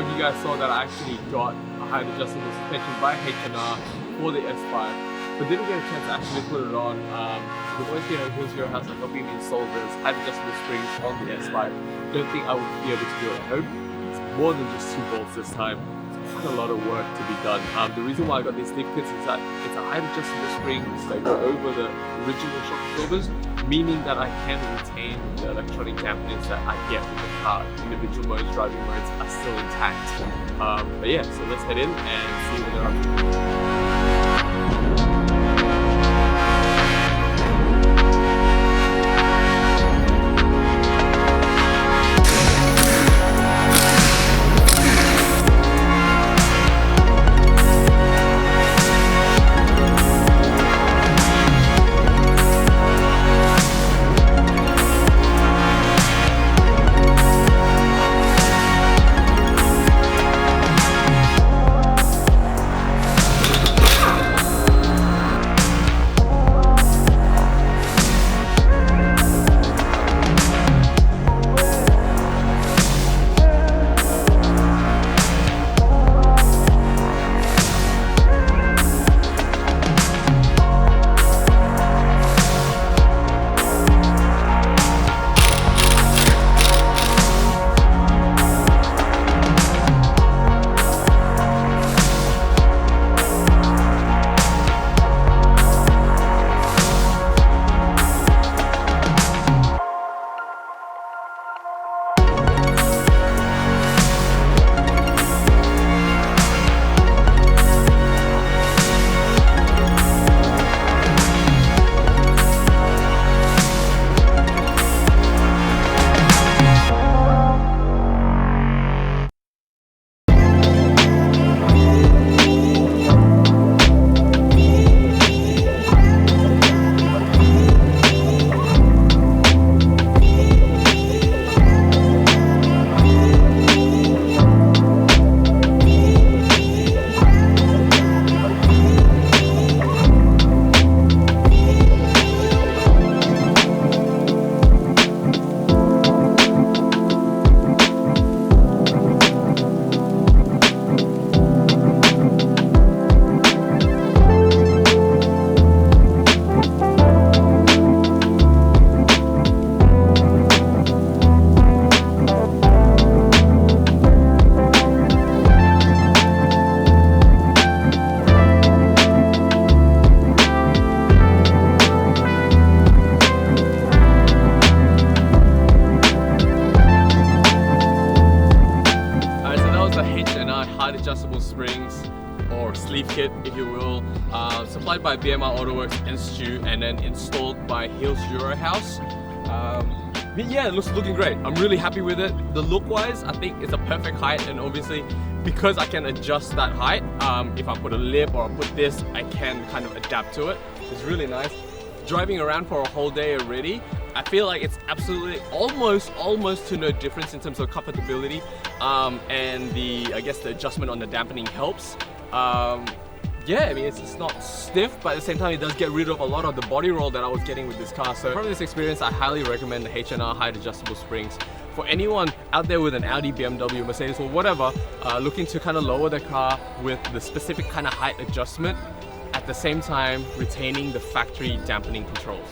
of you guys saw that I actually got a height adjustable suspension by H&R for the S5, but didn't get a chance to actually put it on. The boys here at Hills Eruohaus are helping me install those height adjustable springs on the S5. Don't think I would be able to do it at home. It's more than just 2 bolts this time. It's quite a lot of work to be done. The reason why I got these leaf kits is that it's a height adjustable springs that go over the original shock absorbers, meaning that I can retain the electronic dampeners that I get with the car. Individual modes, driving modes are still intact. But yeah, so let's head in and see what they're up to. Height adjustable springs or sleeve kit, if you will, supplied by BMR Autowerkes and Stu, and then installed by Hills Eruohaus. But yeah, it looking great. I'm really happy with it. The look wise, I think it's a perfect height, and obviously because I can adjust that height, if I put a lip or I put this, I can kind of adapt to it. It's really nice. Driving around for a whole day already, I feel like it's absolutely almost to no difference in terms of comfortability, and I guess the adjustment on the dampening helps. Yeah, I mean, it's not stiff, but at the same time it does get rid of a lot of the body roll that I was getting with this car. So from this experience, I highly recommend the H&R height adjustable springs. For anyone out there with an Audi, BMW, Mercedes or whatever, looking to kind of lower the car with the specific kind of height adjustment, at the same time retaining the factory dampening controls.